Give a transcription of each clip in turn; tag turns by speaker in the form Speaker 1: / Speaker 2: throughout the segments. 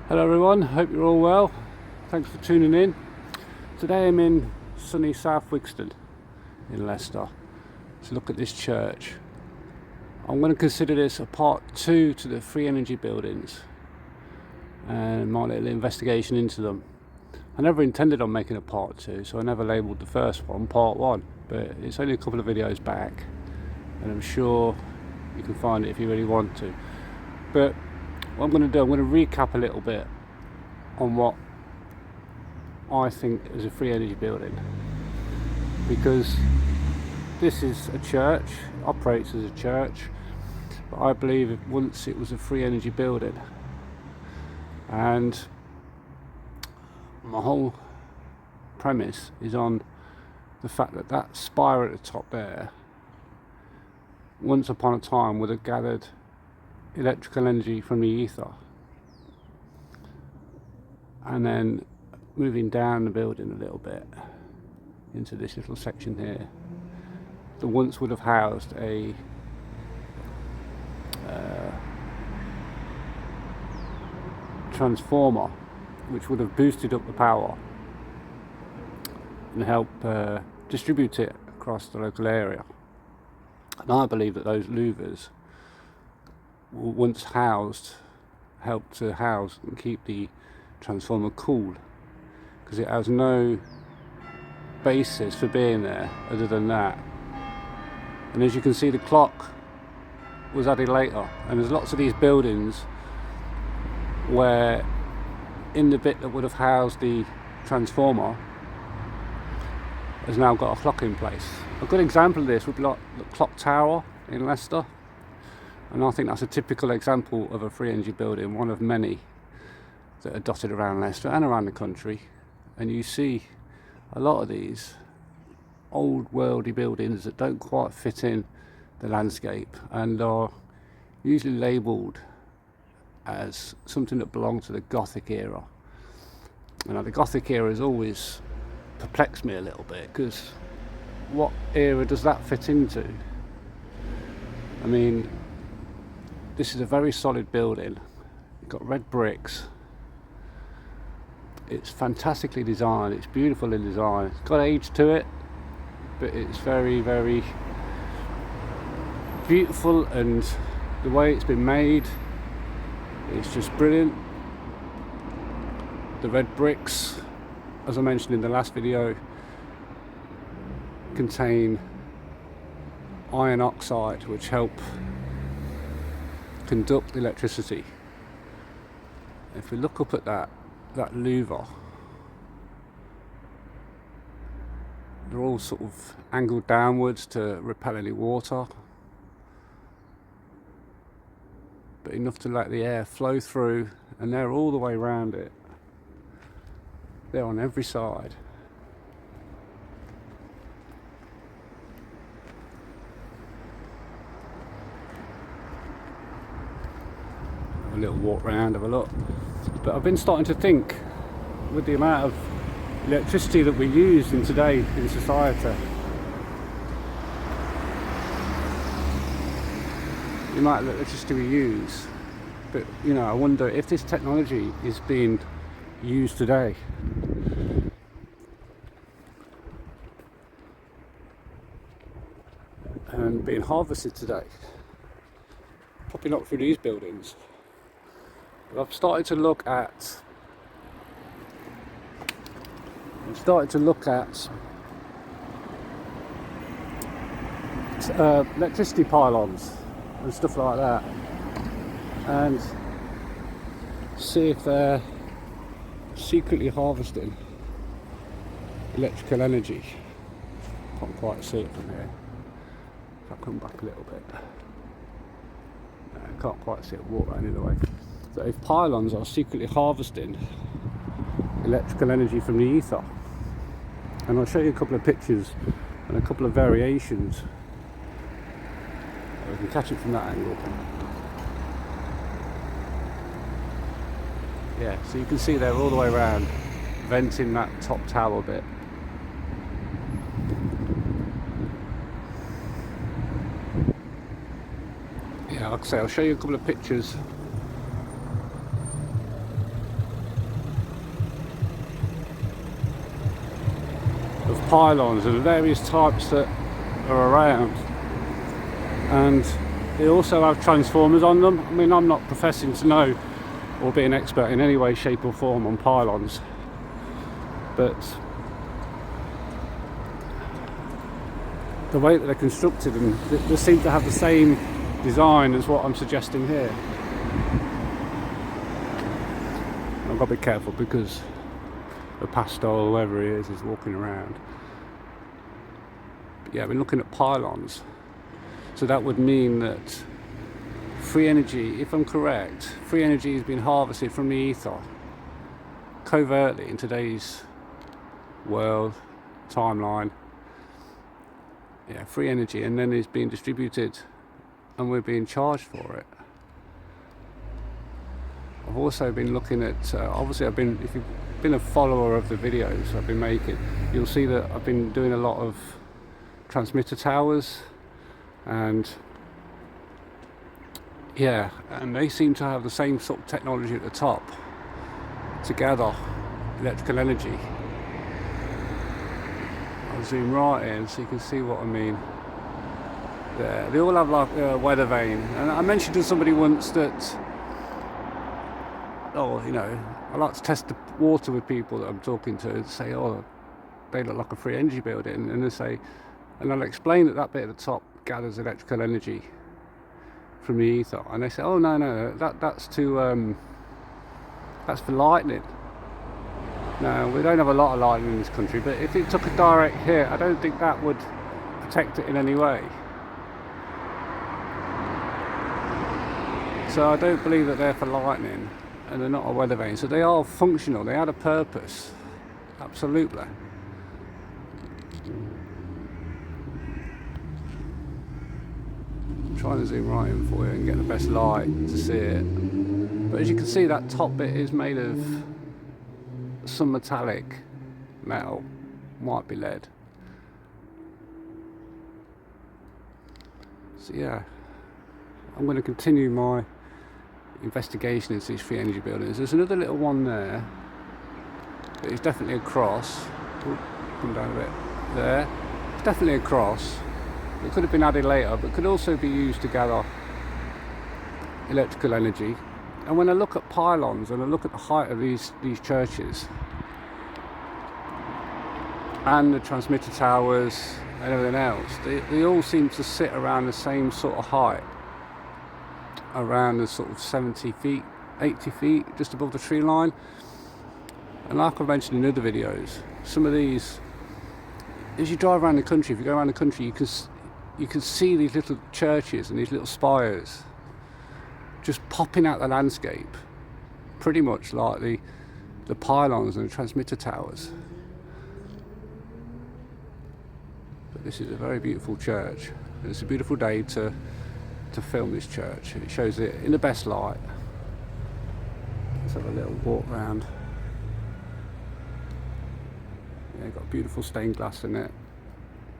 Speaker 1: Hello everyone, hope you're all well. Thanks for tuning in. Today I'm in sunny South Wigston in Leicester to look at this church. I'm going to consider this a part 2 to the free energy buildings and my little investigation into them. I never intended on making a part 2, so I never labelled the first one part 1, but it's only a couple of videos back and I'm sure you can find it if you really want to. But what I'm going to do, I'm going to recap a little bit on what I think is a free energy building, because this is a church, it operates as a church, but I believe once it was a free energy building, and my whole premise is on the fact that that spire at the top there once upon a time would have gathered electrical energy from the ether, and then moving down the building a little bit into this little section here, that once would have housed a transformer which would have boosted up the power and help distribute it across the local area. And I believe that those louvers once helped to house and keep the transformer cool, because it has no basis for being there other than that. And as you can see, the clock was added later, and there's lots of these buildings where in the bit that would have housed the transformer has now got a clock in place. A good example of this would be like the clock tower in Leicester. And I think that's a typical example of a free energy building, one of many that are dotted around Leicester and around the country. And you see a lot of these old worldy buildings that don't quite fit in the landscape and are usually labelled as something that belonged to the Gothic era. Now, the Gothic era has always perplexed me a little bit, because what era does that fit into? I mean, this is a very solid building. It's got red bricks. It's fantastically designed. It's beautiful in design. It's got age to it, but it's very, very beautiful, and the way it's been made, it's just brilliant. The red bricks, as I mentioned in the last video, contain iron oxide, which help conduct electricity. If we look up at that louver, they're all sort of angled downwards to repel any water, but enough to let the air flow through, and they're all the way around it. They're on every side. Have a little walk round, have a look. But I've been starting to think, with the amount of electricity that we use in today in society, the amount of electricity we use, but you know, I wonder if this technology is being used today. And being harvested today. Probably not through these buildings. But I've started to look at electricity pylons and stuff like that, and see if they're secretly harvesting electrical energy. Can't quite see it from here. If I come back a little bit, I can't quite see it. Walk around either way. So if pylons are secretly harvesting electrical energy from the ether, and I'll show you a couple of pictures and a couple of variations. We can catch it from that angle. Yeah, so you can see they're all the way around, venting that top tower bit. Yeah, like I say, I'll show you a couple of pictures pylons and the various types that are around, and they also have transformers on them. I mean, I'm not professing to know or be an expert in any way, shape or form on pylons, but the way that they're constructed, and they seem to have the same design as what I'm suggesting here. I've got to be careful because the pastor or whoever he is walking around. But yeah, I've been looking at pylons, so that would mean that free energy, if I'm correct, free energy has been harvested from the ether covertly in today's world timeline. Yeah, free energy, and then it's being distributed and we're being charged for it. I've also been looking at, obviously if you've been a follower of the videos I've been making, you'll see that I've been doing a lot of transmitter towers, and yeah, and they seem to have the same sort of technology at the top to gather electrical energy. I'll zoom right in so you can see what I mean. There, they all have like a weather vane, and I mentioned to somebody once that, oh, you know, I like to test the water with people that I'm talking to and say, oh, they look like a free energy building, and they say, and I'll explain that that bit at the top gathers electrical energy from the ether, and they say, oh no, that's for lightning. No, we don't have a lot of lightning in this country, but if it took a direct hit, I don't think that would protect it in any way. So I don't believe that they're for lightning, and they're not a weather vane. So they are functional, they had a purpose, absolutely. I'm trying to zoom right in for you and get the best light to see it. But as you can see, that top bit is made of some metallic metal, might be lead. So yeah, I'm going to continue my investigation into these free energy buildings. There's another little one there, but it's definitely a cross. Ooh, come down a bit there. It's definitely a cross. It could have been added later, but could also be used to gather electrical energy. And when I look at pylons and I look at the height of these churches and the transmitter towers and everything else, they all seem to sit around the same sort of height, around the sort of 70 feet, 80 feet, just above the tree line. And like I've mentioned in other videos, some of these, as you drive around the country, if you go around the country, you can see these little churches and these little spires just popping out the landscape, pretty much like the pylons and the transmitter towers. But this is a very beautiful church, and it's a beautiful day to film this church. It shows it in the best light. Let's have a little walk round. Yeah, got beautiful stained glass in it,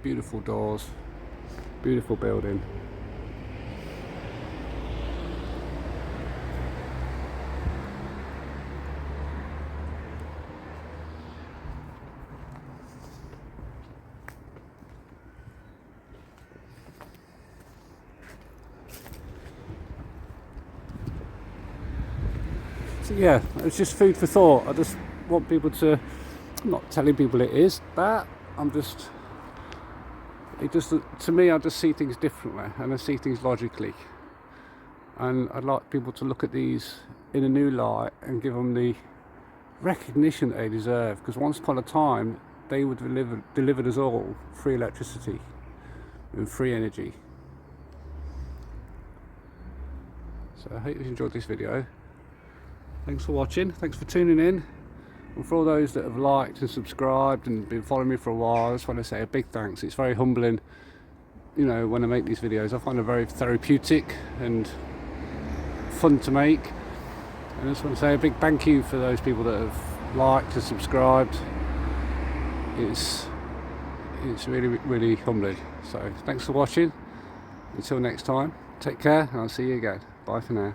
Speaker 1: beautiful doors, beautiful building. So yeah, it's just food for thought. I just want people to, I'm not telling people it is that, to me, I just see things differently, and I see things logically, and I'd like people to look at these in a new light and give them the recognition that they deserve, because once upon a time they would delivered us all free electricity and free energy. So I hope you enjoyed this video. Thanks for watching, thanks for tuning in, and for all those that have liked and subscribed and been following me for a while, I just want to say a big thanks. It's very humbling, you know, when I make these videos. I find them very therapeutic and fun to make, and I just want to say a big thank you for those people that have liked and subscribed. It's really, really humbling. So thanks for watching. Until next time, take care, and I'll see you again. Bye for now.